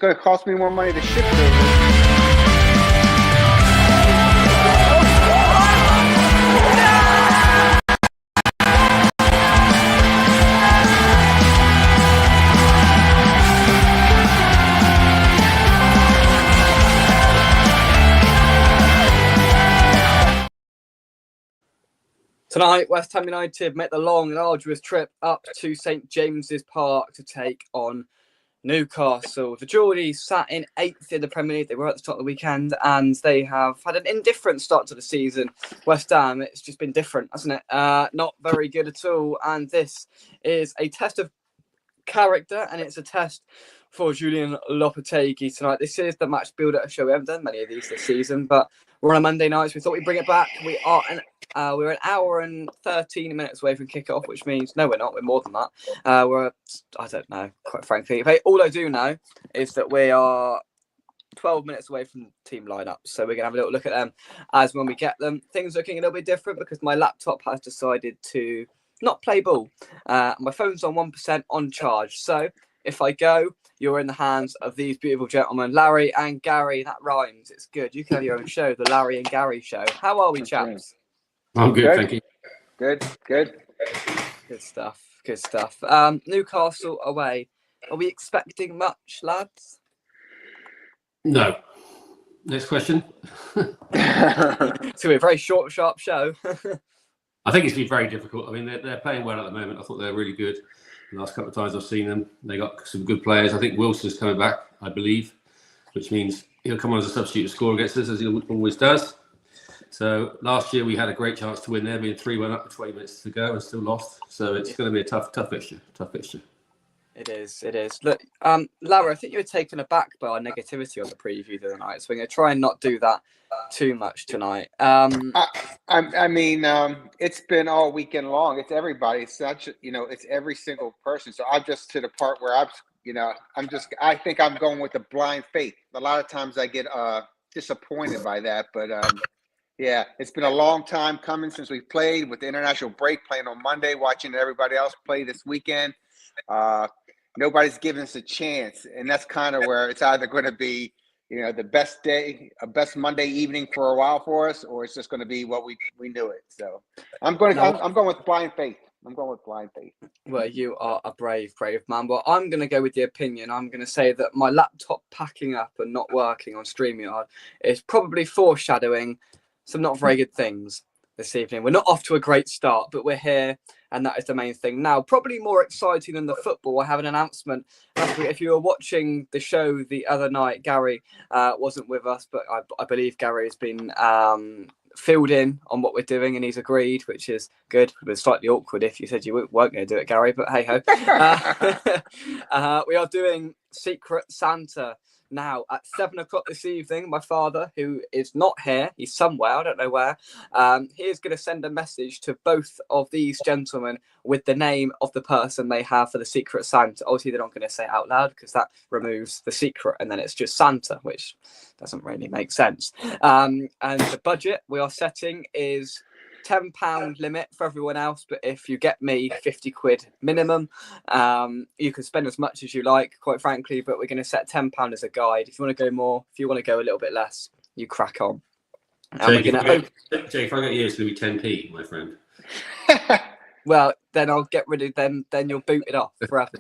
going to cost me more money to ship it over. Tonight, West Ham United make the long and arduous trip up to St James's Park to take on Newcastle. The Geordies sat in 8th in the Premier League. They were at the start of the weekend, and they have had an indifferent start to the season. West Ham, it's just been different, hasn't it? Not very good at all. And this is a test of character, and it's a test for Julian Lopetegui tonight. This is the match builder show. We haven't done many of these this season, but we're on a Monday night, so we thought we'd bring it back. We're an hour and 13 minutes away from kickoff, which means no, we're not. We're more than that. I don't know, quite frankly. All I do know is that we are 12 minutes away from team lineup, so we're gonna have a little look at them as when we get them. Things looking a little bit different because my laptop has decided to not play ball. My phone's on 1% on charge, so if I go, you're in the hands of these beautiful gentlemen, Larry and Gary. That rhymes. It's good. You can have your own show, the Larry and Gary Show. How are we, chaps? I'm good, thank you. Good. Good stuff. Newcastle away. Are we expecting much, lads? No. Next question. It's going to be a very short, sharp show. I think it's been very difficult. I mean, they're playing well at the moment. I thought they're really good. The last couple of times I've seen them, they got some good players. I think Wilson's coming back, I believe, which means he'll come on as a substitute to score against us, as he always does. So last year we had a great chance to win there, being 3-1 up with 20 minutes to go and still lost. So it's going to be a tough fixture. It is. Look, Lara, I think you were taken aback by our negativity on the preview the other night, so we're going to try and not do that too much tonight. I mean, it's been all weekend long. It's everybody. It's such, it's every single person. So I'm just to the part where I think I'm going with the blind faith. A lot of times I get disappointed by that, but yeah, it's been a long time coming since we played with the international break, playing on Monday, watching everybody else play this weekend. Nobody's giving us a chance, and that's kind of where it's either going to be, the best day, a best Monday evening for a while for us, or it's just going to be what we knew it. So I'm going with blind faith. Well, you are a brave man. Well, I'm going to go with the opinion. I'm going to say that my laptop packing up and not working on StreamYard is probably foreshadowing some not very good things this evening. We're not off to a great start, but we're here, and that is the main thing. Now, probably more exciting than the football, I have an announcement. If you were watching the show the other night, Gary wasn't with us, but I believe Gary has been filled in on what we're doing, and he's agreed, which is good. It was slightly awkward if you said you weren't going to do it, Gary, but hey ho. We are doing Secret Santa now at 7:00 this evening. My father, who is not here, he's somewhere, I don't know where, he is going to send a message to both of these gentlemen with the name of the person they have for the Secret Santa. Obviously, they're not going to say it out loud because that removes the secret, and then it's just Santa, which doesn't really make sense. And the budget we are setting is £10 limit for everyone else, but if you get me, £50 minimum. You can spend as much as you like, quite frankly, but we're going to set £10 as a guide. If you want to go more, if you want to go a little bit less, you crack on. Jake, if I get you, it's going to be 10p, my friend. Well, then I'll get rid of them. Then you'll boot it off forever.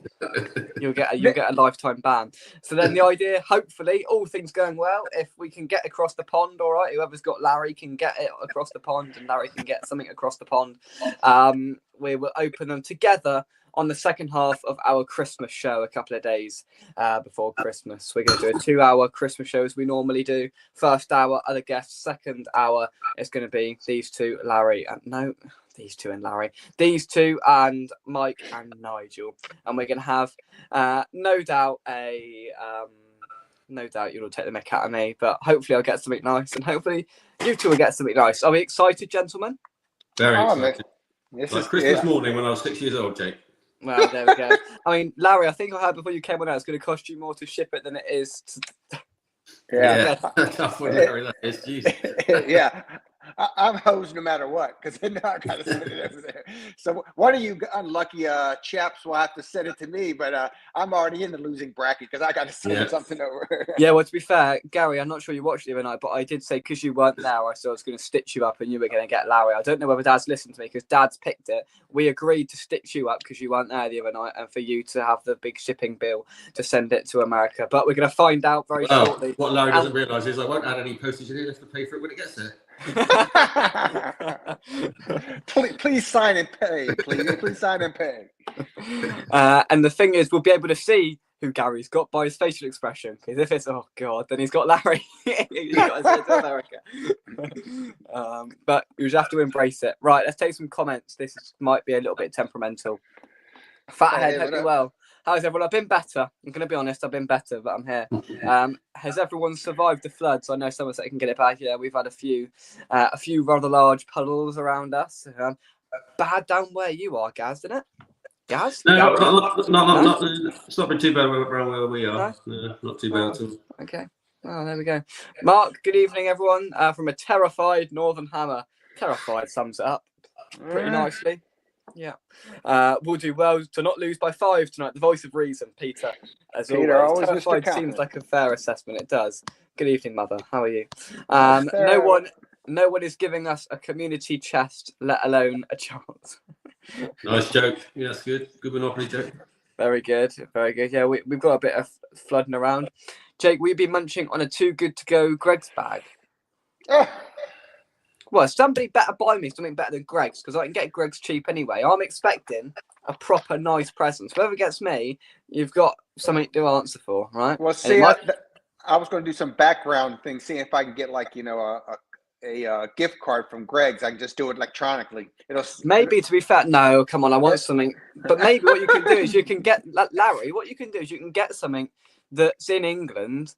You'll get a lifetime ban. So then the idea, hopefully, all things going well, if we can get across the pond, all right. Whoever's got Larry can get it across the pond, and Larry can get something across the pond. We will open them together on the second half of our Christmas show, a couple of days before Christmas. We're going to do a 2-hour Christmas show as we normally do. First hour, other guests. Second hour is going to be these two, Larry. These two and Larry. These two and Mike and Nigel. And we're going to have, no doubt you'll take the mick out of me, but hopefully I'll get something nice, and hopefully you two will get something nice. Are we excited, gentlemen? Very excited. Like Christmas morning when I was 6 years old, Jake. Well, there we go. I mean, Larry, I think I heard before you came on out, it's going to cost you more to ship it than it is to... Yeah. Tough one, Larry, that is. Jesus. Yeah. I'm hosed no matter what because I know I got to send it over there. So one of you unlucky chaps will have to send it to me, but I'm already in the losing bracket because I got to send something over. Yeah, well, to be fair, Gary, I'm not sure you watched the other night, but I did say because you weren't there, I said I was going to stitch you up and you were going to get Larry. I don't know whether Dad's listened to me because Dad's picked it. We agreed to stitch you up because you weren't there the other night and for you to have the big shipping bill to send it to America. But we're going to find out very shortly. What Larry doesn't realise is I won't add any postage in it. I have to pay for it when it gets there. please sign and pay. Please sign and pay. And the thing is, we'll be able to see who Gary's got by his facial expression. Because if it's oh god, then he's got Larry. He's got to to America. But you just have to embrace it. Right, let's take some comments. This might be a little bit temperamental. Fathead, hope you're well. How's everyone? I've been better. I'm going to be honest, I've been better, but I'm here. Has everyone survived the floods? I know Somerset can get it back. Yeah, we've had a few rather large puddles around us. Bad down where you are, Gaz, isn't it? Gaz? No, it's not been too bad around where we are. No, not too bad at all. Okay. Oh, there we go. Mark, good evening, everyone. From a terrified Northern Hammer. Terrified sums it up pretty nicely. Yeah. We'll do well to not lose by 5 tonight. The voice of reason, Peter. As Peter, always. Terrified seems like a fair assessment. It does. Good evening, Mother. How are you? No one is giving us a community chest, let alone a chance. Nice joke. Yeah, that's good. Good Monopoly joke. Very good. Very good. Yeah, we've got a bit of flooding around. Jake, will you be munching on a too good to go Greg's bag? Well, somebody better buy me something better than Greg's because I can get Greg's cheap anyway. I'm expecting a proper nice present. Whoever gets me, you've got something to answer for, right? Well, see, I was going to do some background things, see if I can get a gift card from Greg's. I can just do it electronically. Maybe, to be fair, no, come on, I want something. But maybe what you can do is you can get, Larry, what you can do is you can get something that's in England.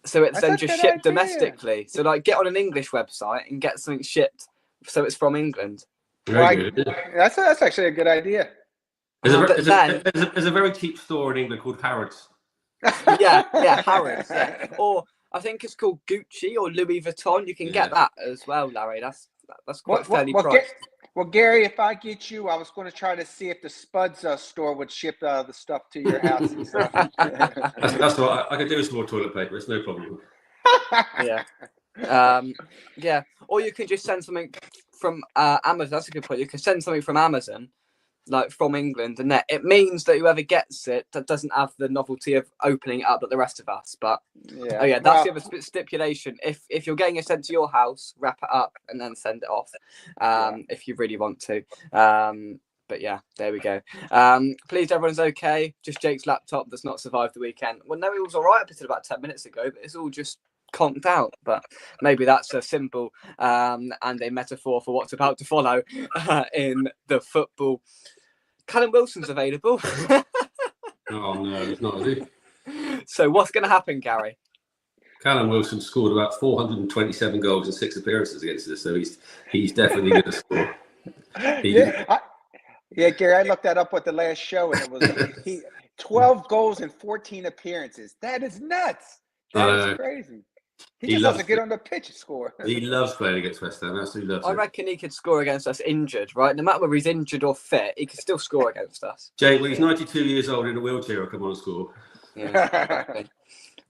So it's then just shipped domestically. So get on an English website and get something shipped so it's from England. That's actually a good idea. There's a very cheap store in England called Harrods. Yeah, Harrods. Yeah. Or I think it's called Gucci or Louis Vuitton. You can get that as well, Larry. That's quite fairly priced. Well, Gary, if I get you, I was going to try to see if the Spuds store would ship the stuff to your house and stuff. That's what I can do with some more toilet paper. It's no problem. Yeah. Or you can just send something from Amazon. That's a good point. You can send something from Amazon, from England, and it means that whoever gets it that doesn't have the novelty of opening it up like the rest of us. But that's the other stipulation. If you're getting it sent to your house, wrap it up and then send it off. If you really want to. But yeah, there we go. Please, everyone's okay. Just Jake's laptop that's not survived the weekend. Well, no, it was all right up until about 10 minutes ago, but it's all just conked out. But maybe that's a symbol and a metaphor for what's about to follow in the football. Callum Wilson's available. Oh no, he's not, is he? So what's going to happen, Gary? Callum Wilson scored about 427 goals in 6 appearances against us, so he's definitely going to score. Gary, I looked that up with the last show, and it was 12 goals in 14 appearances. That is nuts. That is crazy. He just doesn't get on the pitch and score. He loves playing against West Ham. Absolutely loves it. I reckon he could score against us injured, right? No matter whether he's injured or fit, he can still score against us. Jake, when he's 92 years old in a wheelchair, he'll come on and score. Yeah,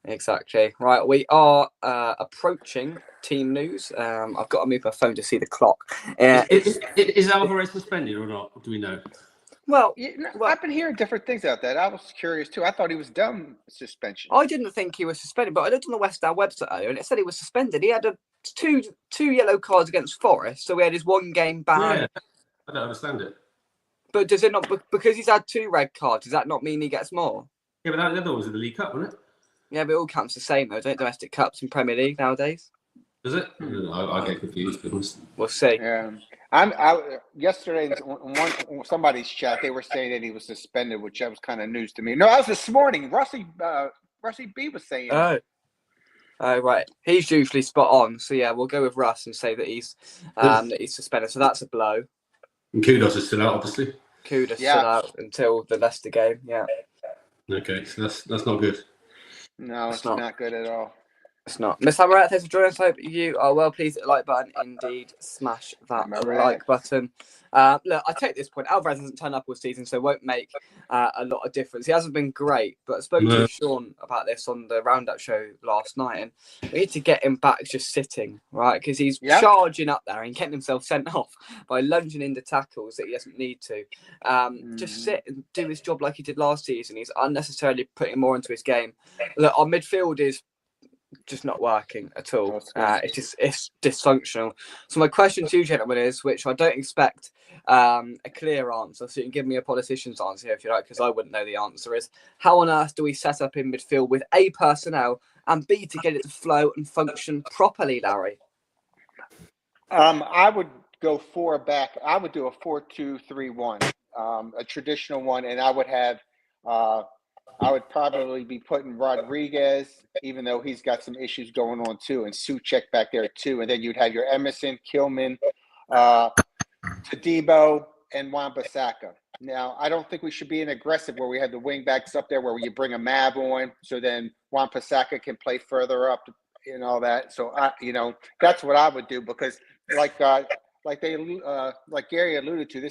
exactly. Right, we are approaching team news. I've got to move my phone to see the clock. Is Alvarez suspended or not? Do we know? Well, I've been hearing different things about that. I was curious too. I thought he was done suspension. I didn't think he was suspended, but I looked on the West Ham website earlier and it said he was suspended. He had two yellow cards against Forest, so he had his 1 game ban. Yeah, I don't understand it. But does it not, because he's had 2 red cards, does that not mean he gets more? Yeah, but the other one was in the League Cup, wasn't it? Yeah, but it all counts the same though, don't domestic cups in Premier League nowadays? Does it? I get confused. We'll see. Yeah. Yesterday on somebody's chat, they were saying that he was suspended, which was kind of news to me. No, that was this morning. Russie B was saying. Oh, right. He's usually spot on. So yeah, we'll go with Russ and say that he's suspended. So that's a blow. And Kudos is still out, obviously. Kudos still out until the Leicester game. Yeah. Okay, so that's not good. No, it's not good at all. It's not. Miss Hammerette, thanks for joining us. Hope you are well. Please hit the like button. Indeed, smash that like button. Look, I take this point. Alvarez hasn't turned up all season, so it won't make a lot of difference. He hasn't been great, but I spoke to Sean about this on the Roundup show last night, and we need to get him back just sitting, right? Because he's charging up there and getting himself sent off by lunging into tackles that he doesn't need to. Just sit and do his job like he did last season. He's unnecessarily putting more into his game. Look, our midfield is just not working at all. It's dysfunctional. So my question to you, gentlemen, is, which I don't expect a clear answer, so you can give me a politician's answer here if you like, because I wouldn't know the answer, is how on earth do we set up in midfield with A, personnel, and B, to get it to flow and function properly, Larry? I would go 4 back. I would do a 4-2-3-1, a traditional one, and I would have I would probably be putting Rodriguez, even though he's got some issues going on too, and Souček back there too. And then you'd have your Emerson, Kilman, Tadibo, and Wan-Bissaka. Now, I don't think we should be an aggressive where we have the wing backs up there where you bring a Mav on, so then Wan-Bissaka can play further up and all that. So, that's what I would do, because like Gary alluded to,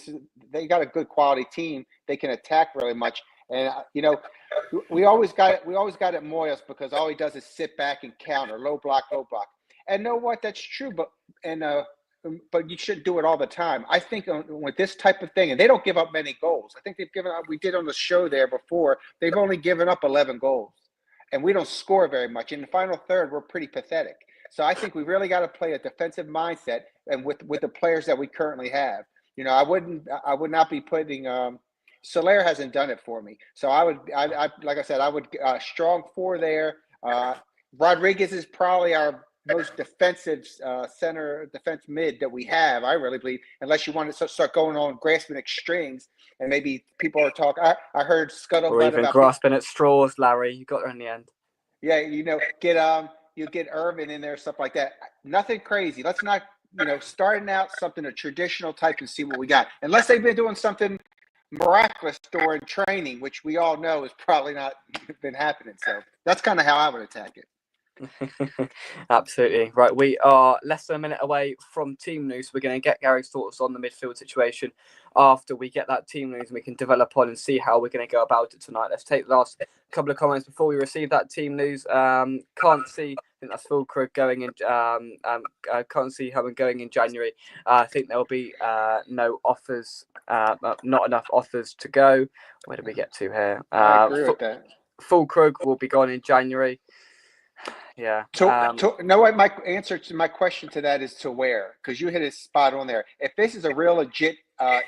they got a good quality team. They can attack really much. And, we always got it at Moyes, because all he does is sit back and counter, low block. And know what? That's true, but you shouldn't do it all the time. I think with this type of thing, and they don't give up many goals. I think they've given up, we did on the show there before, they've only given up 11 goals. And we don't score very much. In the final third, we're pretty pathetic. So I think we really got to play a defensive mindset, and with the players that we currently have. I would not be putting Soler hasn't done it for me. So I like I said, I would strong 4 there. Rodriguez is probably our most defensive defense mid that we have. I really believe, unless you want to start going on grasping at strings, and maybe people are talking. I heard scuttlebutt or even about grasping at straws, Larry. You got there in the end. Yeah, get Irvin in there, stuff like that. Nothing crazy. Let's not starting out something a traditional type and see what we got. Unless they've been doing something miraculous during training, which we all know has probably not been happening. So that's kind of how I would attack it. Absolutely right. We are less than a minute away from team news. We're going to get Gary's thoughts on the midfield situation after we get that team news, and we can develop on and see how we're going to go about it tonight. Let's take the last couple of comments before we receive that team news. Can't see. I think that's full crew going in. Can't see how we're going in January. I think there'll be no offers, not enough offers to go. Where did we get to here? I agree with that. Full crew will be gone in January. Yeah. My answer to my question to that is to where, because you hit it spot on there. If this is a real legit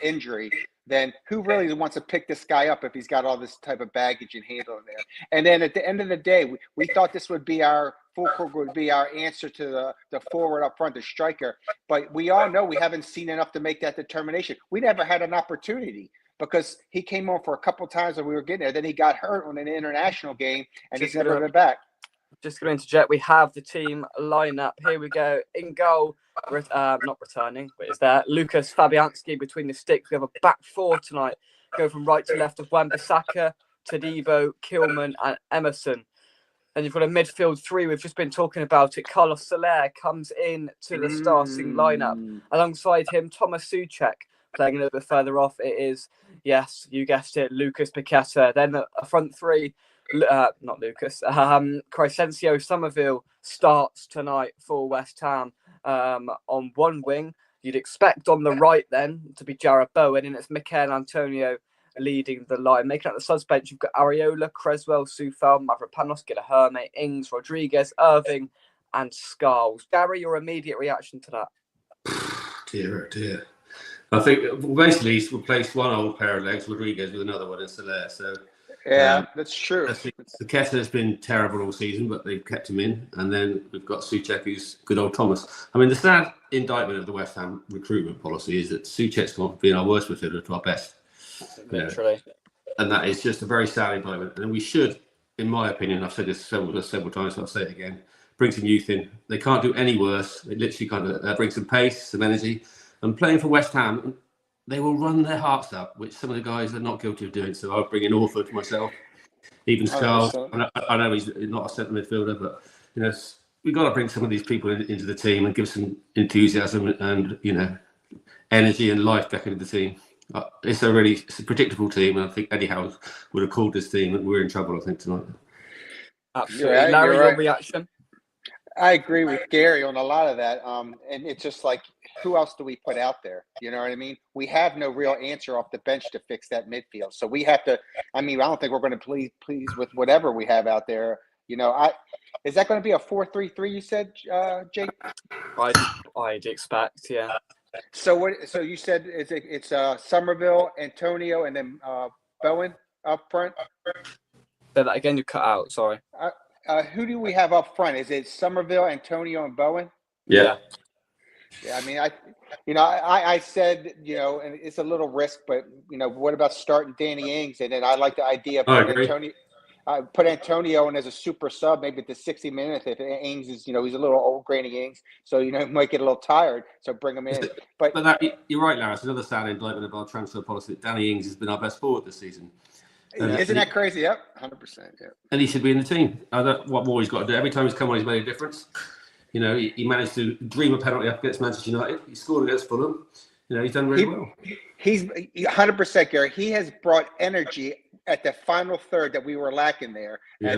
injury, then who really wants to pick this guy up if he's got all this type of baggage and handle in there? And then at the end of the day, we thought this would be our answer to the forward up front, the striker. But we all know we haven't seen enough to make that determination. We never had an opportunity, because he came on for a couple times when we were getting there. Then he got hurt on an international game, and he's never been back. Just going to interject, we have the team lineup. Here we go. In goal, not returning, but it's there. Lucas Fabianski between the sticks. We have a back 4 tonight. Go from right to left of Wan-Bissaka, Tadibo, Kilman, and Emerson. And you've got a midfield 3. We've just been talking about it. Carlos Soler comes in to the starting lineup. Alongside him, Thomas Souček playing a little bit further off. It is, yes, you guessed it, Lucas Paqueta. Then a front 3. Not Lucas. Crescencio Somerville starts tonight for West Ham on one wing. You'd expect on the right then to be Jarrod Bowen, and it's Mikel Antonio leading the line. Making up the subs bench, you've got Areola, Creswell, Soufal, Mavropanos, Gallagher, Ings, Rodriguez, Irving, and Scarles. Gary, your immediate reaction to that? Dear. I think basically he's replaced one old pair of legs, Rodriguez, with another one in Soler. So. Yeah, that's true. Paqueta has been terrible all season, but they've kept him in. And then we've got Souček, who's good old Thomas. I mean, the sad indictment of the West Ham recruitment policy is that Souček's gone from being our worst midfielder to our best. Literally. And that is just a very sad indictment. And we should, in my opinion, I've said this several times, so I'll say it again, bring some youth in. They can't do any worse. They literally can't bring some pace, some energy. And playing for West Ham, they will run their hearts out, which some of the guys are not guilty of doing. So I'll bring in Orford myself, even Scarles. I know he's not a centre midfielder, but we've got to bring some of these people into the team and give some enthusiasm and energy and life back into the team. It's a predictable team, and I think Eddie Howe would have called this team, and we're in trouble, I think, tonight. Absolutely. Larry, your reaction? I agree with Gary on a lot of that. And it's just like, who else do we put out there? You know what I mean? We have no real answer off the bench to fix that midfield. So we have to, I don't think we're going to please with whatever we have out there. Is that going to be a 4-3-3, you said, Jake? I'd expect, yeah. So you said it's Somerville, Antonio, and then Bowen up front? Say that again, you cut out, sorry. Who do we have up front? Is it Somerville, Antonio, and Bowen? Yeah. Yeah, I said, and it's a little risk, but what about starting Danny Ings? And then I like the idea of put Antonio in as a super sub, maybe at the 60 minutes. If Ings is, he's a little old, Granny Ings, so he might get a little tired. So bring him in. But you're right, Larry. It's another sad indictment of our transfer policy. Danny Ings has been our best forward this season. Isn't that crazy? Yep, 100%. Yeah. And he should be in the team. What more he's got to do. Every time he's come on, he's made a difference. He managed to dream a penalty up against Manchester United. He scored against Fulham. He's done really well. He's 100%, Gary. He has brought energy at the final third that we were lacking there. Yeah.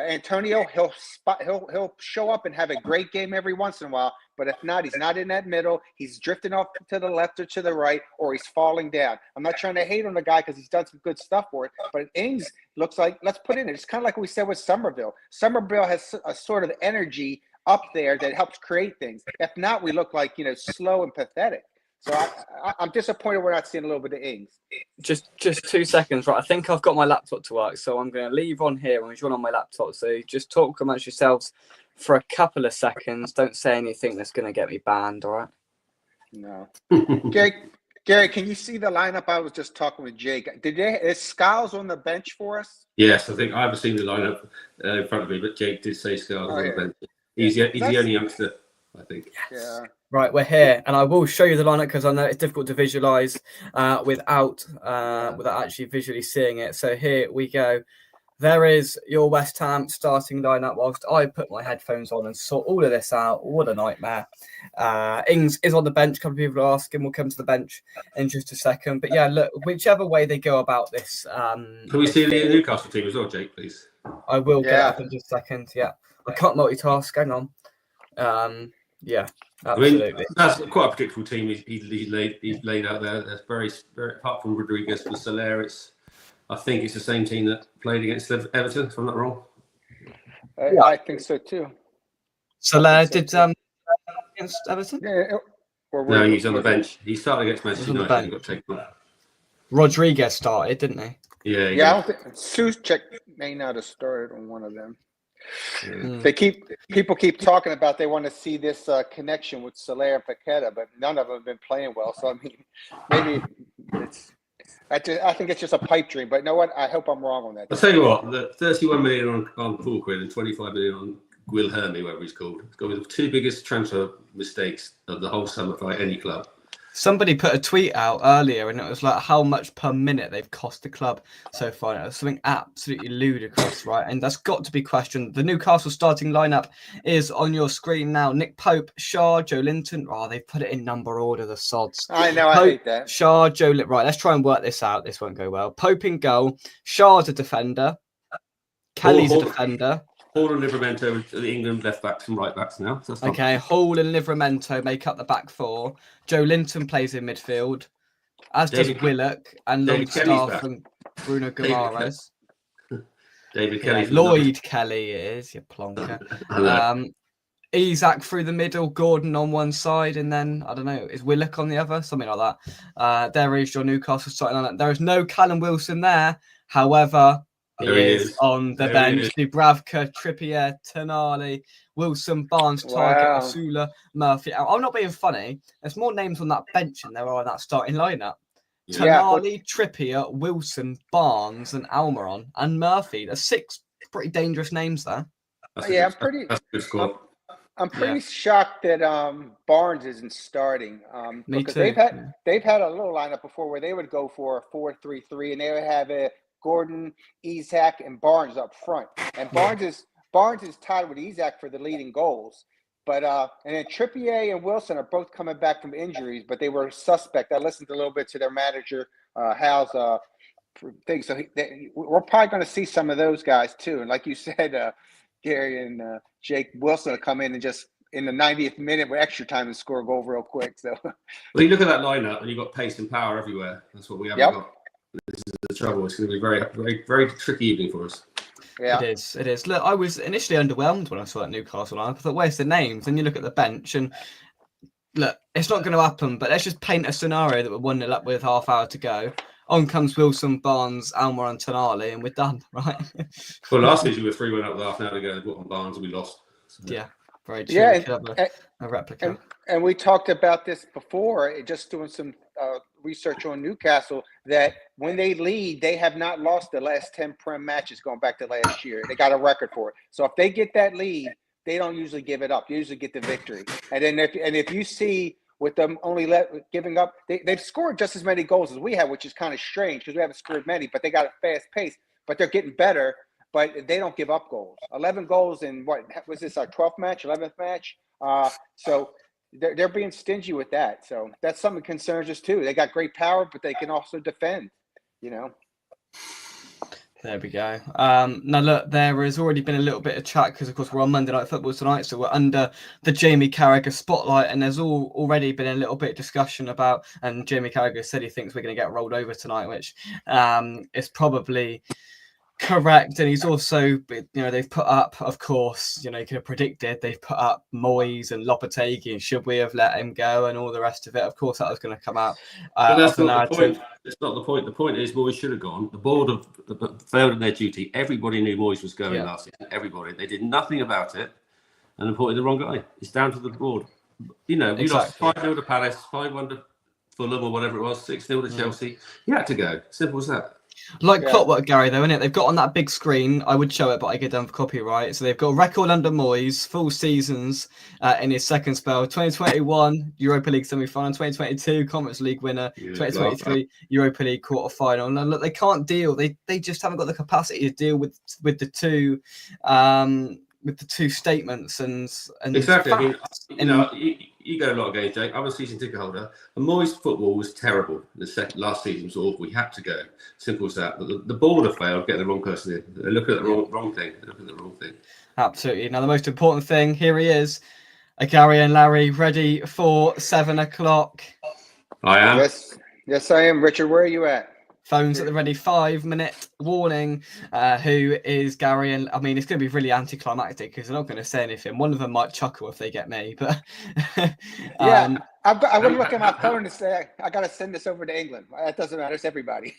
Antonio, he'll show up and have a great game every once in a while, but if not, he's not in that middle. He's drifting off to the left or to the right, or he's falling down. I'm not trying to hate on the guy because he's done some good stuff for it, but Ings looks like, let's put in it. It's kind of like we said with Somerville. Somerville has a sort of energy up there that helps create things. If not, we look like, slow and pathetic. So I'm disappointed we're not seeing a little bit of Ings. Just 2 seconds, right? I think I've got my laptop to work, so I'm going to leave on here and join on my laptop. So just talk amongst yourselves for a couple of seconds. Don't say anything that's going to get me banned, all right? No. Gary, can you see the lineup? I was just talking with Jake. Is Skiles on the bench for us? Yes, I think I haven't seen the lineup in front of me, but Jake did say Skiles on the bench. He's the only youngster, I think. Yeah. Right, we're here, and I will show you the lineup because I know it's difficult to visualize without actually visually seeing it. So here we go. There is your West Ham starting lineup. Whilst I put my headphones on and sort all of this out, what a nightmare! Ings is on the bench. A couple of people are asking. We'll come to the bench in just a second. But yeah, look, whichever way they go about this. Can we see the Newcastle team as well, Jake, please? I will get up in just a second. Yeah, I can't multitask. Hang on. Yeah. Absolutely. That's quite a predictable team he's laid out there. That's very, apart from Rodriguez for Soler, I think it's the same team that played against Everton, if I'm not wrong. I think so too. Soler did against Everton? Yeah. No, he's on the bench. He started against Manchester United and got taken off. Rodriguez started, didn't he? Yeah. I don't think Souček may not have started on one of them. Yeah. People keep talking about they want to see this connection with Soler and Paqueta, but none of them have been playing well. So maybe I think it's just a pipe dream. But you know what? I hope I'm wrong on that. I'll tell you what, the 31 million on Fulquid and 25 million on Wilhelmi, whatever he's called, it's got the two biggest transfer mistakes of the whole summer for any club. Somebody put a tweet out earlier and it was like how much per minute they've cost the club so far. It was something absolutely ludicrous, right? And that's got to be questioned. The Newcastle starting lineup is on your screen now. Nick Pope, Shaw, Joe Linton. Oh, they've put it in number order, the sods. I know, Pope, I hate that. Shaw, Joe Linton. Right, let's try and work this out. This won't go well. Pope in goal. Shaw's a defender. Kelly's a defender. Hall and Livramento are the England left backs and right backs now. So okay, Hall and Livramento make up the back four. Joe Linton plays in midfield, as does Willock and Longstaff and Bruno Guimaraes. David Kelly. Lloyd Kelly is your plonker. Isak through the middle, Gordon on one side, and then, I don't know, is Willock on the other? Something like that. There is your Newcastle starting lineup. There is no Callum Wilson there. However, he is on the bench. Dubravka, Trippier, Tonali, Wilson, Barnes, Target, Asula, Murphy. I'm not being funny. There's more names on that bench than there are in that starting lineup. Tonali, Trippier, Wilson, Barnes, and Almiron, and Murphy. There's 6 pretty dangerous names there. That's a good score. I'm pretty shocked that Barnes isn't starting. Me because too. They've had a little lineup before where they would go for a 4-3-3, and they would have a Gordon, Isak, and Barnes up front. And Barnes is tied with Isak for the leading goals. But and then Trippier and Wilson are both coming back from injuries, but they were suspect. I listened a little bit to their manager, Hal's thing. So we're probably going to see some of those guys too. And like you said, Gary and Jake, Wilson will come in and just in the 90th minute with extra time and score a goal real quick. So well, you look at that lineup and you've got pace and power everywhere. That's what we haven't got. This is the trouble. It's going to be a very, very, very tricky evening for us. Yeah, it is. Look, I was initially underwhelmed when I saw that Newcastle lineup. I thought, where's the names? And you look at the bench, and look, it's not going to happen. But let's just paint a scenario that we're 1-0 up with half hour to go. On comes Wilson, Barnes, Almar, and Tonali, and we're done, right? Well, last season we were 3-1 up with half an hour to go on Barnes, and we lost. So. Yeah, very true. yeah, a replica. And we talked about this before, just doing some research on Newcastle, that when they lead, they have not lost the last 10 Prem matches going back to last year. They got a record for it. So if they get that lead, they don't usually give it up. They usually get the victory. And then if you see with them only giving up, they've scored just as many goals as we have, which is kind of strange because we haven't scored many, but they got a fast pace. But they're getting better, but they don't give up goals. 11 goals in what was this, our 12th match, 11th match? So they're being stingy with that. So that's something that concerns us too. They got great power, but they can also defend, you know. There we go. Now, look, there has already been a little bit of chat because, of course, we're on Monday Night Football tonight, so we're under the Jamie Carragher spotlight, and there's already been a little bit of discussion about, and Jamie Carragher said he thinks we're going to get rolled over tonight, which is probably correct. And he's also, you know, they've put up, of course, you know, you could have predicted, they've put up Moyes and Lopetegui, and should we have let him go and all the rest of it. Of course, that was going to come out. But that's not the point. It's not the point. The point is Moyes should have gone. The board have failed in their duty. Everybody knew Moyes was going last season. Everybody. They did nothing about it and appointed the wrong guy. It's down to the board. You know, we lost 5-0 to Palace, 5-1 to Fulham or whatever it was, 6-0 to Chelsea. You had to go. Simple as that. Like clockwork, Gary, though, isn't it? They've got on that big screen. I would show it, but I get done for copyright. So they've got a record under Moyes, full seasons in his second spell. 2021 Europa League semi-final, 2022 Conference League winner, 2023 Europa League quarter-final. And look, they can't deal. They just haven't got the capacity to deal with the two statements and exactly. Facts. I mean, you know, you go to a lot of games, Jake. I'm a season ticket holder, and Moyes' football was terrible. Last season was awful. We had to go. Simple as that. But the board have failed getting the wrong person in. They look at the wrong thing. They look at the wrong thing. Absolutely. Now, the most important thing, here he is, Gary and Larry, ready for 7 o'clock. I am. Yes, I am. Richard, where are you at? Phones at the ready, 5-minute warning. Who is Gary? And I mean, it's going to be really anticlimactic because they're not going to say anything. One of them might chuckle if they get me, but I'm going to look at my phone and say, I got to send this over to England. That doesn't matter. It's everybody.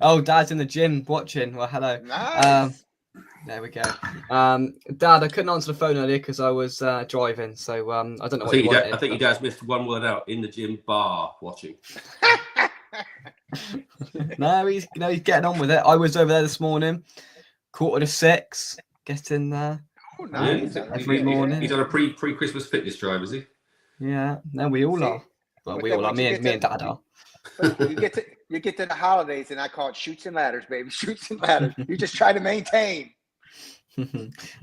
Oh, Dad's in the gym watching. Well, hello. Nice. There we go. Dad, I couldn't answer the phone earlier because I was driving, so I don't know what you wanted. I think your dad's missed one word out. In the gym bar watching. No, he's getting on with it. I was over there this morning, 5:45, getting there. Oh, nice. Yeah, every morning. He's on a pre-Christmas fitness drive, is he? Yeah, no, we all are. Well, we all are. Me and Dad are. You get to the holidays, and I call it shoots and ladders, baby. Shoots and ladders. You just try to maintain.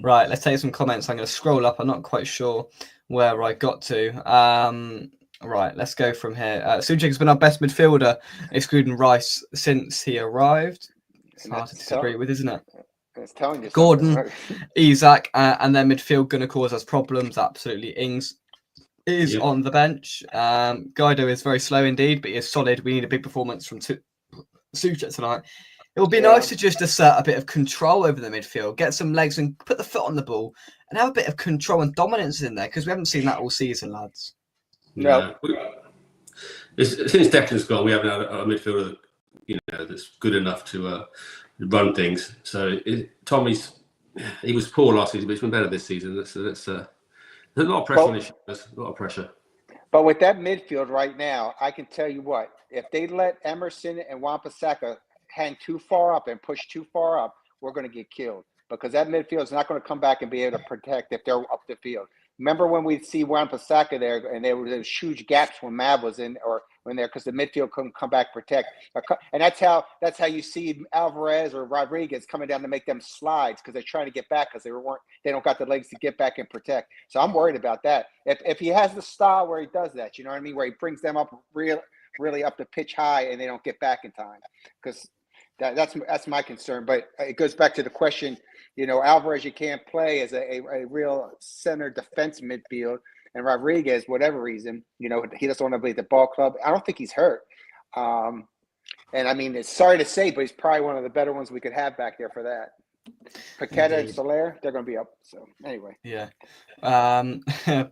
Right, let's take some comments. I'm going to scroll up. I'm not quite sure where I got to. Right, let's go from here. Suchek has been our best midfielder, excluding Rice, since he arrived. It's hard to disagree with, isn't it? It's telling you Gordon, right? Isak, and their midfield going to cause us problems. Absolutely. Ings is on the bench. Guido is very slow indeed, but he is solid. We need a big performance from Suchek tonight. It would be nice to just assert a bit of control over the midfield, get some legs and put the foot on the ball and have a bit of control and dominance in there because we haven't seen that all season, lads. No. Since Declan's gone, we haven't had a midfielder, that's good enough to run things. So he was poor last season, but he's been better this season. There's a lot of pressure on his shoulders. A lot of pressure. But with that midfield right now, I can tell you what: if they let Emerson and Wan-Bissaka hang too far up and push too far up, we're going to get killed because that midfield is not going to come back and be able to protect if they're up the field. Remember when we see Wan-Bissaka there and there were those huge gaps when Mav was in or when they're because the midfield couldn't come back protect, and that's how you see Alvarez or Rodriguez coming down to make them slides because they're trying to get back because they don't got the legs to get back and protect. So I'm worried about that. If he has the style where he does that, you know what I mean, where he brings them up really up the pitch high and they don't get back in time, because that's my concern. But it goes back to the question, you know, Alvarez you can't play as a real center defense midfield. And Rodriguez, whatever reason, you know, he doesn't want to be at the ball club. I don't think he's hurt. And I mean, it's sorry to say, but he's probably one of the better ones we could have back there for that. Paqueta and Soler, they're going to be up. So anyway. Yeah.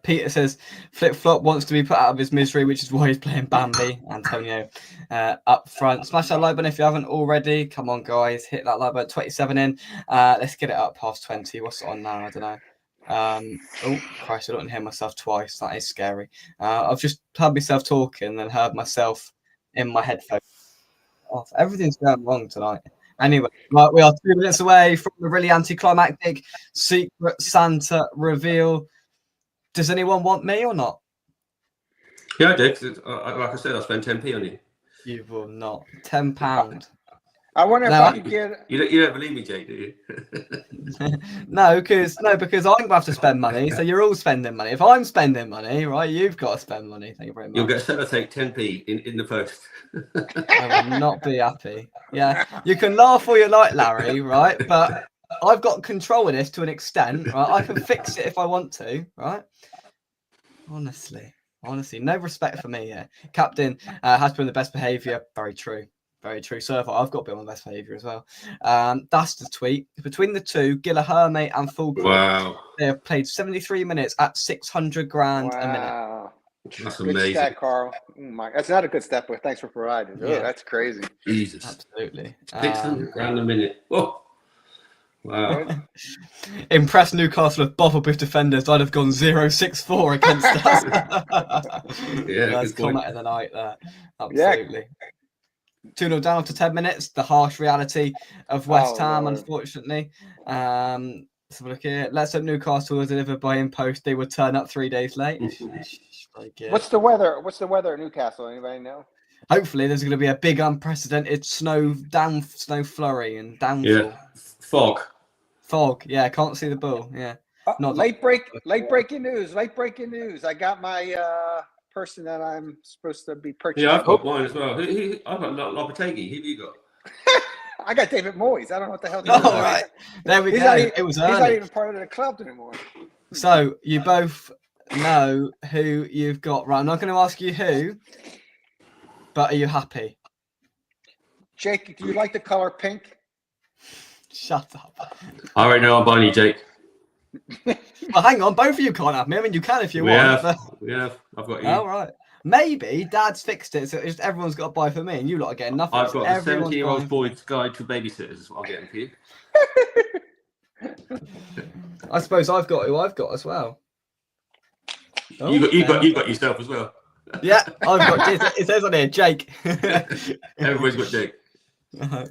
Peter says Flip Flop wants to be put out of his misery, which is why he's playing Bambi. Antonio up front. Smash that like button if you haven't already. Come on, guys. Hit that like button. 27 in. Let's get it up past 20. What's it on now? I don't know. Oh Christ, I don't hear myself twice. That is scary. I've just heard myself talking and then heard myself in my headphones. Oh, everything's going wrong tonight. Anyway, right, we are 2 minutes away from the really anticlimactic Secret Santa reveal. Does anyone want me or not? Yeah, I did. Like I said, I spent 10p on you. You will not. £10. I wonder if I could get. You don't believe me, Jake, do you? No, because I'm going to have to spend money. So you're all spending money. If I'm spending money, right, you've got to spend money. Thank you very much. You'll get a take 10p in the post. I will not be happy. Yeah, you can laugh all you like, Larry, right? But I've got control of this to an extent, right? I can fix it if I want to, right? Honestly, no respect for me here. Captain has been on the best behaviour. Very true. Very true. So far, I've got to be on my best behaviour as well. That's the tweet. Between the two, Gilla Hermé and Fulcrum, Wow. they have played 73 minutes at 600 grand a minute. That's good amazing. stat, Carl. That's not a good stat, but thanks for providing. Yeah. Oh, that's crazy. Jesus. Absolutely. 600 grand a minute. Oh. Wow. Impressed Newcastle with both defenders. I'd have gone 0-6-4 against us. Yeah, That's good point. comment of the night there. Absolutely. 2-0 down after 10 minutes. The harsh reality of West Ham, Lord. unfortunately. Let's have a look here. Let's hope Newcastle will deliver by impost. They would turn up 3 days late. What's the weather? What's the weather at Newcastle? Anybody know? Hopefully, there's going to be a big unprecedented snow flurry and downfall. Yeah. Fog. Yeah, can't see the bull. Yeah. Late breaking news. I got my person that I'm supposed to be purchasing. Yeah, I've got one as well. I've got Lopetegui. Who have you got? I got David Moyes. I don't know what the hell. All right. There we go. It was early. He's not even part of the club anymore. So you both know who you've got. Right, I'm not going to ask you who, but are you happy? Jake, do you like the color pink? Shut up. I already know I'm buying you, Jake. Well, hang on. Both of you can't have me. I mean, you can if you want. We have. I've got you. All right. Maybe Dad's fixed it, so it's just everyone's got to buy for me, and you lot are getting nothing. I've got the 70-year-old boy's guide to babysitters. Is what I'm getting for you. I suppose I've got who I've got as well. Oh, you got yourself as well. Yeah, I've got. It says on here, Jake. Everybody's got Jake.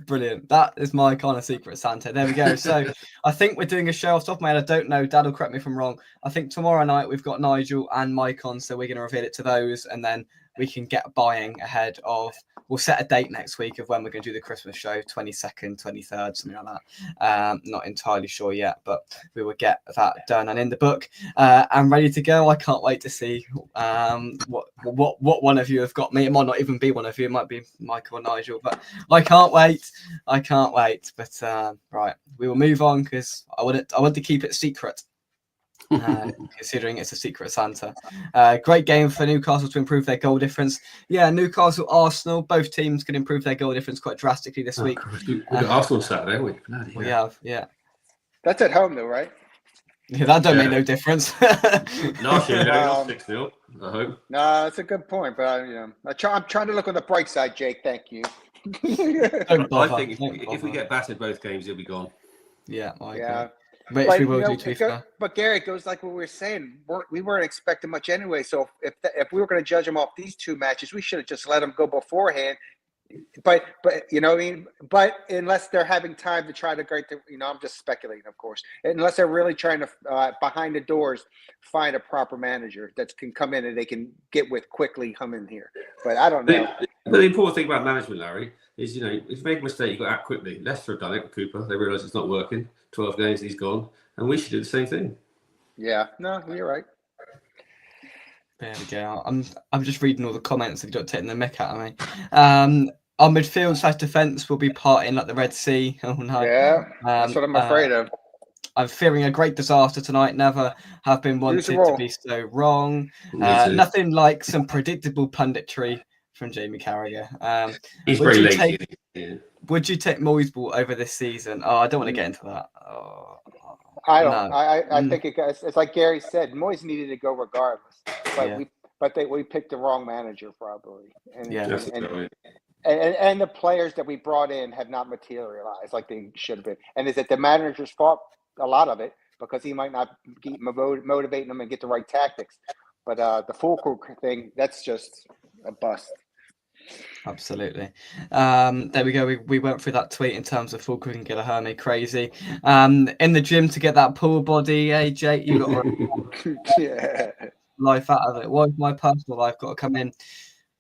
Brilliant. That is my kind of secret Santa. There we go. So I think we're doing a show off the top of my head. I don't know. Dad will correct me if I'm wrong. I think tomorrow night we've got Nigel and Mike on, so we're going to reveal it to those, and then we can get buying ahead of. We'll set a date next week of when we're going to do the Christmas show, 22nd, 23rd, something like that. Not entirely sure yet, but we will get that done and in the book and ready to go. I can't wait to see what one of you have got me. It might not even be one of you. It might be Michael or Nigel, but I can't wait. But right, we will move on because I want to keep it secret. Considering it's a secret Santa. Great game for Newcastle to improve their goal difference. Yeah, Newcastle, Arsenal, both teams can improve their goal difference quite drastically this week. We've got Arsenal Saturday, haven't we? We have, yeah. That's at home though, right? Yeah, that don't make no difference. Last year, they lost 6-0, I hope. No, that's a good point, but I'm trying to look on the bright side, Jake. Thank you. I think if we get battered both games, he'll be gone. Yeah, I agree. Yeah. Which we will do, to be fair. But Gary, it goes like what we were saying. We weren't expecting much anyway. So if we were going to judge them off these two matches, we should have just let them go beforehand. but you know what I mean. But unless they're having time to try to I'm just speculating, of course. Unless they're really trying to behind the doors find a proper manager that can come in and they can get with quickly, come in here. But I don't know. But the important thing about management, Larry, is if you make a mistake, you got to act quickly. Leicester have done it with Cooper. They realise it's not working. 12 games, he's gone, and we should do the same thing. Yeah, no, you're right. There we go. I'm just reading all the comments that got taking the mick out of me. Our midfield / defence will be parting like the Red Sea. Oh no. Yeah, that's what I'm afraid of. I'm fearing a great disaster tonight. Never have been wanted to be so wrong. Nothing like some predictable punditry from Jamie Carragher. He's very lazy. Would you take Moyes Ball over this season? Oh, I don't want to get into that. Oh, I don't. No. I think it's like Gary said. Moyes needed to go regardless, but we picked the wrong manager probably. And the players that we brought in have not materialized like they should have been. And is it the manager's fault? A lot of it, because he might not keep motivating them and get the right tactics. But the Fulkrug thing, that's just a bust. Absolutely. There we go. We went through that tweet in terms of Fulkrug and Guilherme. Crazy. In the gym to get that pool body, AJ, you got life out of it. Why's my personal life got to come in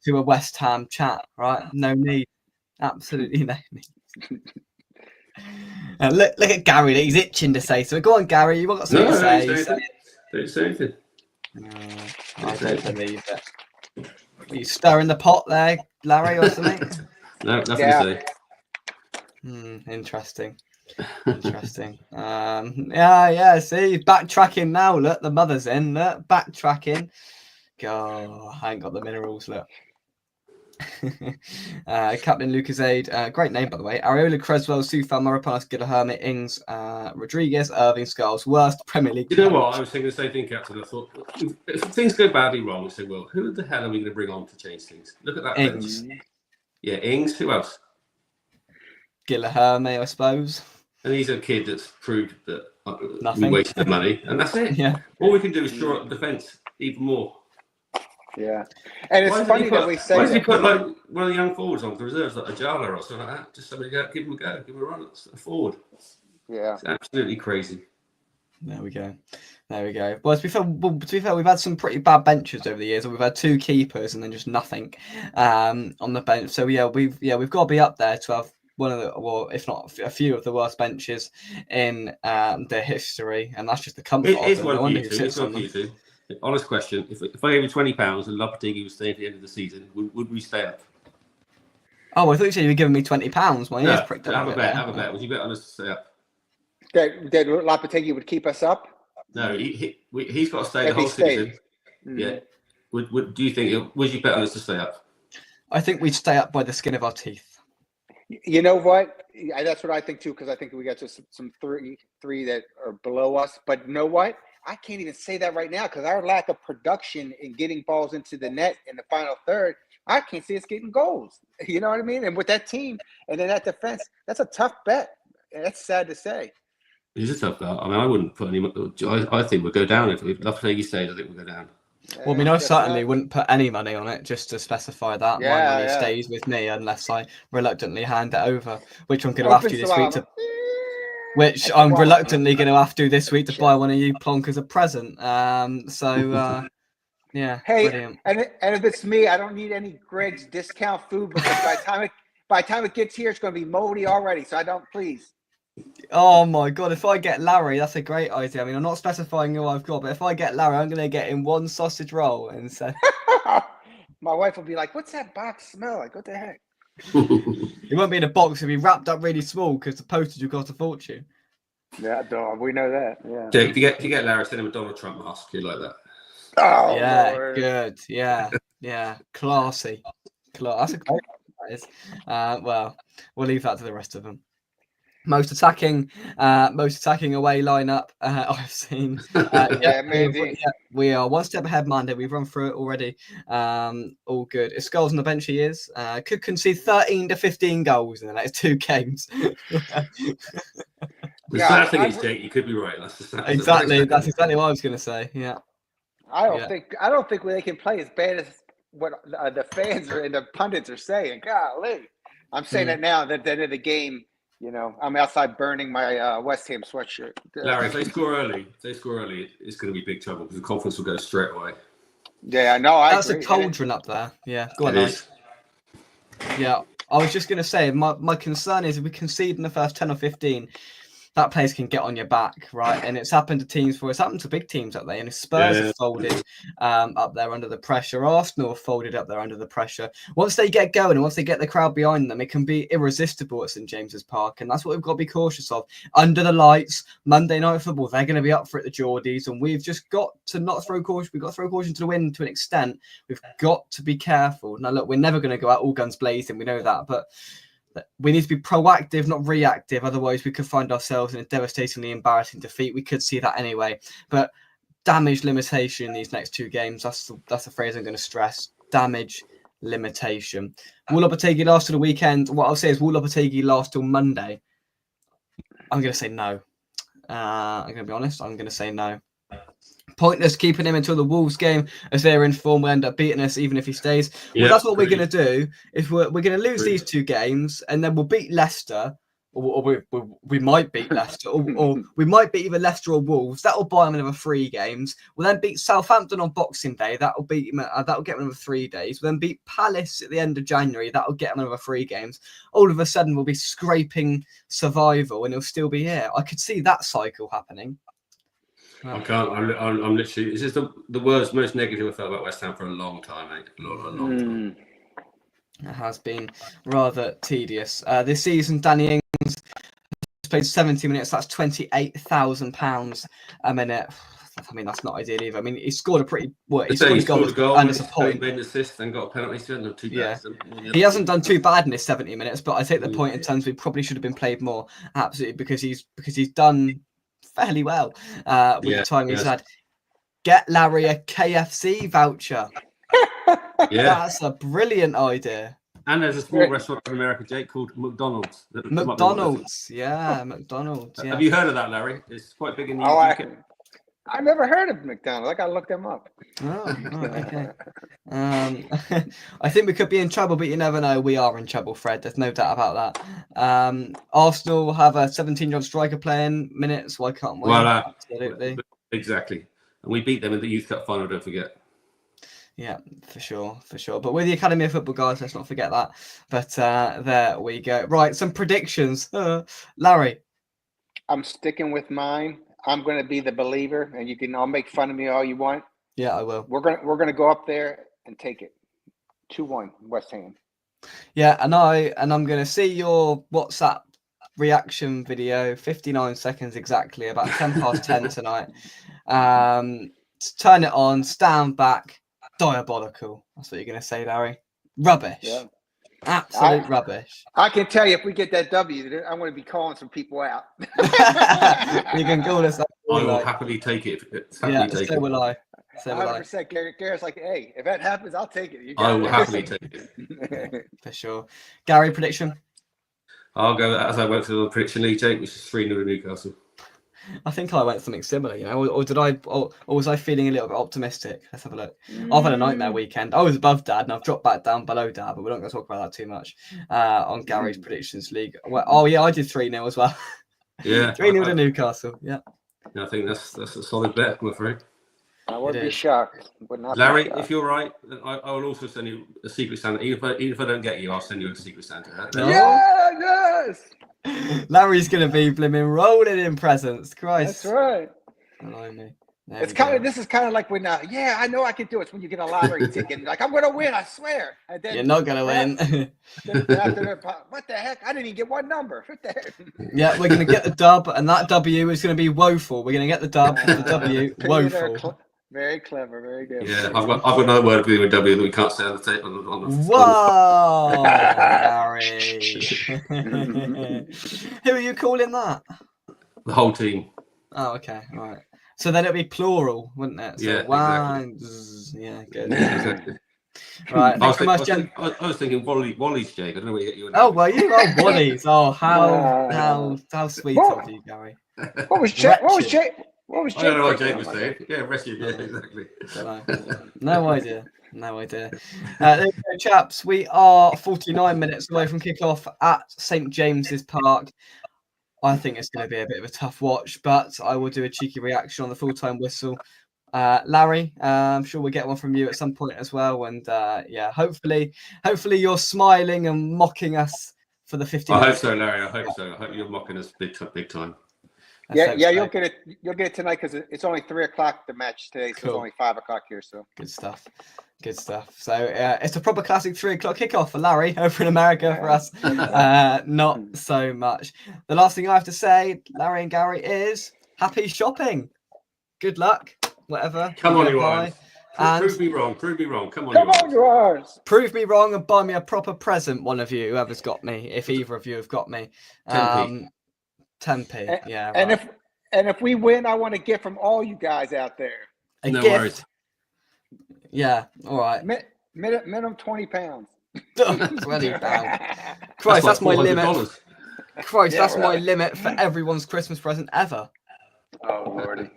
to a West Ham chat, right? No need. Absolutely no need. Look at Gary. He's itching to say so. Go on, Gary. You've got something to say. Don't say anything. I don't believe it. Are you stirring the pot there, Larry, or something? No, nothing to say. Interesting. Yeah. See, backtracking now. Look, the mother's in. Look, backtracking. God, I ain't got the minerals. Look. Captain Lucas Aid, great name by the way. Areola, Creswell, Soufal, Moropanos, Guilherme, Ings, Rodriguez, Irving, Skulls, worst Premier League. You know what? I was thinking the same thing, Captain. I thought if things go badly wrong, we say, well, who the hell are we going to bring on to change things? Look at that Ings. bench. Yeah, Ings. Who else? Guilherme, I suppose. And he's a kid that's proved that Nothing. we wasted money, and that's it. Yeah. All we can do is shore up the defence even more. Yeah, and it's funny that we say. Why does he put like one of the young forwards on the reserves, like a Jala or something like that? Just somebody give him a go, give him a run forward. Yeah, it's absolutely crazy. There we go. Well, to be fair, we've had some pretty bad benches over the years. We've had 2 keepers and then just nothing on the bench. So we've got to be up there to have one of the, well, if not a few of the worst benches in the history, and that's just the comfort of them. No wonder who sits on them. Honest question: If I gave you £20 and Lopetegui was staying at the end of the season, would we stay up? Oh, I thought you said you were giving me £20. My ears pricked up. Have a bet. Would you bet on us to stay up? That Lopetegui would keep us up? No, he's got to stay the whole season. Yeah. Do you think? Would you bet on us to stay up? I think we'd stay up by the skin of our teeth. You know what? That's what I think too, because I think we got just some three that are below us. But you know what? I can't even say that right now because our lack of production in getting balls into the net in the final third, I can't see us getting goals. You know what I mean? And with that team and then that defense, that's a tough bet. That's sad to say. It is a tough bet. I mean, I wouldn't put any. I think we'll go down if Lopetegui stays. I think we'll go down. Well, I mean, I certainly wouldn't put any money on it, just to specify that. My money stays with me unless I reluctantly hand it over, which I'm going to have to this week to. Which I'm reluctantly going to have to this week to buy one of you plonkers a present. Yeah. Hey, brilliant. and if it's me, I don't need any Greg's discount food because by the time it gets here, it's going to be moldy already. So I don't, please. Oh my God! If I get Larry, that's a great idea. I mean, I'm not specifying who I've got, but if I get Larry, I'm going to get him 1 sausage roll and say. My wife will be like, "What's that box smell like? What the heck?" It won't be in a box. It'll be wrapped up really small because the postage will cost a fortune. Yeah, dog. We know that. Yeah. So if you get Larry, send him a Donald Trump mask. You like that? Oh, yeah, Lord. Good. Yeah, classy. That's a great one, that is. Well, we'll leave that to the rest of them. Most attacking away lineup I've seen. We are 1 step ahead, Monday. We've run through it already. All good. If Scholes on the bench, he is. Could concede 13 to 15 goals in the next 2 games. The sad thing is, Jake, you could be right. That's exactly. That's exactly what I was going to say. Yeah. I don't think they can play as bad as what the fans and the pundits are saying. Golly. I'm saying that now that at the end of the game, I'm outside burning my West Ham sweatshirt. Larry, if they score early, it's going to be big trouble because the confidence will go straight away. Yeah, no, I That's agree. a cauldron up there. Yeah, go on, It Mike. is. Yeah, I was just going to say, my concern is if we concede in the first 10 or 15, that place can get on your back, right? And it's happened to teams it's happened to big teams up there. And Spurs have folded up there under the pressure. Arsenal have folded up there under the pressure. Once they get going and once they get the crowd behind them, it can be irresistible at St James's Park. And that's what we've got to be cautious of. Under the lights, Monday Night Football, they're going to be up for it, the Geordies. And we've just got to not throw caution. We've got to throw caution to the wind to an extent. We've got to be careful. Now, look, we're never going to go out all guns blazing. We know that. But we need to be proactive, not reactive. Otherwise, we could find ourselves in a devastatingly embarrassing defeat. We could see that anyway. But damage limitation in these next 2 games. That's the phrase I'm going to stress. Damage limitation. Will Lopetegui last till the weekend? What I'll say is, will Lopetegui last till Monday? I'm going to say no. I'm going to be honest. I'm going to say no. Pointless keeping him until the Wolves game, as they're in form, will end up beating us even if he stays. Well, that's what we're going to do. If we're going to lose these 2 games, and then we'll beat Leicester, or we might beat Leicester, or we might beat either Leicester or Wolves. That will buy them another 3 games. We'll then beat Southampton on Boxing Day. That will get them another 3 days. We'll then beat Palace at the end of January. That will get them another 3 games. All of a sudden, we'll be scraping survival, and it'll still be here. I could see that cycle happening. I can't. I'm literally. This is the worst, most negative I felt about West Ham for a long time, mate. A long time. It has been rather tedious. This season, Danny Ings has played 70 minutes. That's £28,000 a minute. I mean, that's not ideal either. I mean, he scored a pretty. He scored a goal and a point. Made an assist and got a penalty. So not too bad. He hasn't done too bad in his 70 minutes, but I take the point in terms of he probably should have been played more. Absolutely, because he's done fairly well with the time he's had. Get Larry a KFC voucher. That's a brilliant idea. And there's a small restaurant in America, Jake, called McDonald's. McDonald's, McDonald's. Yeah. Have you heard of that, Larry? It's quite big in the UK. I never heard of McDonald's. I gotta look them up. Okay. I think we could be in trouble, but you never know. We are in trouble, Fred. There's no doubt about that. Arsenal have a 17-year-old striker playing minutes. Why can't we? Absolutely. Exactly. And we beat them in the Youth Cup final, don't forget. Yeah, for sure. But we're the Academy of Football, guys. Let's not forget that. But there we go. Right, some predictions. Larry. I'm sticking with mine. I'm going to be the believer, and you can all make fun of me all you want. Yeah, I will. We're gonna go up there and take it. 2-1 West Ham. Yeah, and I'm going to see your WhatsApp reaction video, 59 seconds exactly, about 10:10 tonight. Turn it on, stand back, diabolical. That's what you're going to say, Larry. Rubbish. Yeah. Absolute rubbish. I can tell you, if we get that W, I'm going to be calling some people out. You can call us. I will happily take it. So will I. 100%. Garrett's like, hey, if that happens, I'll take it. I will happily take it. For sure. Gary, prediction? I'll go as I went to the prediction league, Jake, which is 3-0 to Newcastle. I think I went something similar, or was I feeling a little bit optimistic? Let's have a look. I've had a nightmare weekend. I was above Dad, and I've dropped back down below Dad, but we're not going to talk about that too much on Gary's predictions league. Well, I did 3-0 as well. Yeah, 3-0 to Newcastle. Yeah, I think that's a solid bet, I'm afraid. I wouldn't be shocked. Larry, if you're right, I will also send you a Secret Santa. Even if I don't get you, I'll send you a Secret Santa. Yes. Larry's going to be blimmin' rolling in presents. Christ. That's right. This is kind of like when, I know I can do it. It's when you get a lottery ticket. And like, I'm going to win, I swear. And then you're not going to win. What the heck? I didn't even get one number. What the heck? Yeah, we're going to get the dub, and that W is going to be woeful. We're going to get the dub, the W, woeful. Very clever, very good. Yeah, I've got another word beginning with W that we can't say on the tape. Whoa, Larry! Who are you calling that? The whole team. Oh, okay, all right. So then it'd be plural, wouldn't it? So yeah, one, exactly. Yeah, good. Exactly. Right, thanks so much, Jen. I was thinking Wally's, Jake. I don't know where you get you. Oh, well, you are Wally's. Oh, how sweet of you, Gary. What was Jake? What was Jake? I don't know what Jake was saying. Yeah, rescue. Yeah, exactly. No idea. No idea. There you go, chaps. We are 49 minutes away from kickoff at St James's Park. I think it's going to be a bit of a tough watch, but I will do a cheeky reaction on the full-time whistle. Larry, I'm sure we'll get one from you at some point as well. And yeah, hopefully you're smiling and mocking us for the 50 I hope minutes. so, Larry. I hope so. I hope you're mocking us big time. Yeah, you'll get it. You'll get it tonight because it's only 3 o'clock the match today, so Cool. it's only 5 o'clock here. So Good stuff. So it's a proper classic 3 o'clock kickoff for Larry over in America. For us, not so much. The last thing I have to say, Larry and Gary, is happy shopping. Good luck, whatever. Come on, you eyes. Prove me wrong. Come on, you eyes. Prove me wrong and buy me a proper present, one of you, whoever's got me, if either of you have got me. 10p. Yeah. And right. if we win, I want a gift from all you guys out there. No gift. Worries. Yeah. All right. Minimum 20 pounds. 20 pounds. Christ, that's my limit. Christ, that's my limit for everyone's Christmas present ever. Oh lordy.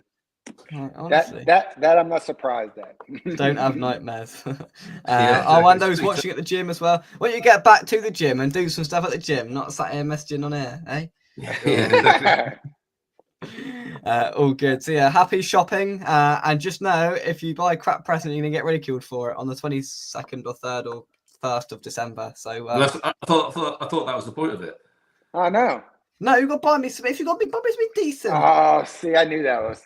Honestly. That I'm not surprised at. Don't have nightmares. And those watching at the gym as well. When you get back to the gym and do some stuff at the gym, not sat here messaging on air, eh? Yeah. All good. So yeah, happy shopping. And just know, if you buy a crap present, you're gonna get ridiculed for it on the 22nd or 3rd or 1st of December. So I thought that was the point of it. Oh no. No, you got to buy me some. If you got to buy me something decent. Oh, see, I knew that was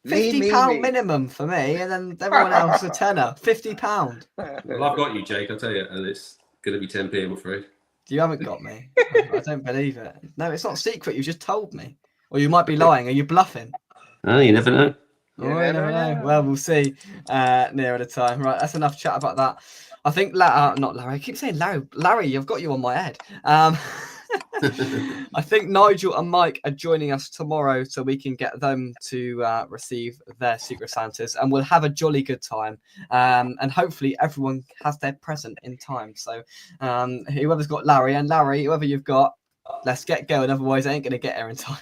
£50 minimum for me, and then everyone else a tenner. £50. Well, I've got you, Jake. I'll tell you, and it's going to be 10p, I'm afraid. You haven't got me. I don't believe it. No, it's not secret. You just told me, or you might be lying. Are you bluffing? Oh, you never know. Oh, you never know. Well, we'll see nearer the time. Right, that's enough chat about that. I think not Larry. I keep saying Larry. Larry, I've got you on my head. I think Nigel and Mike are joining us tomorrow, so we can get them to receive their Secret Santas, and we'll have a jolly good time. And hopefully everyone has their present in time. So whoever's got Larry, whoever you've got, let's get going. Otherwise, I ain't going to get here in time.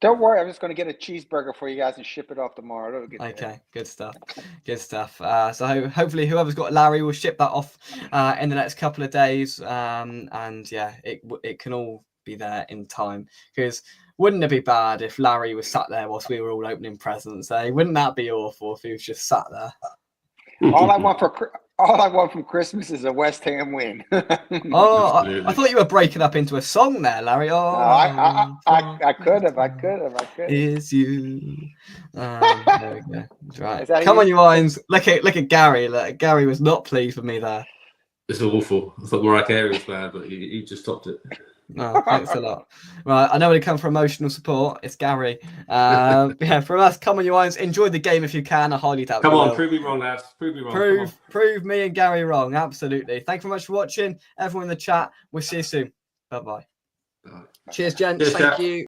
Don't worry, I'm just going to get a cheeseburger for you guys and ship it off tomorrow. Okay, good stuff. So hopefully whoever's got Larry will ship that off in the next couple of days. And yeah, it can all be there in time. Because wouldn't it be bad if Larry was sat there whilst we were all opening presents? Wouldn't that be awful if he was just sat there? All I want from Christmas is a West Ham win. I thought you were breaking up into a song there, Larry. I could have. Is you. There we go. Right. Come on, you irons. Look at Gary. Gary was not pleased with me there. It's awful. I thought Mariah Carey was bad, but he just topped it. Oh, thanks a lot. Right, I know when it comes for emotional support, it's Gary. Yeah, from us, come on, you irons. Enjoy the game if you can. I highly doubt. Come on, prove me wrong, lads. Prove me wrong. Prove me and Gary wrong. Absolutely. Thank you very much for watching, everyone in the chat. We'll see you soon. Bye-bye. Cheers, gents. Thank you.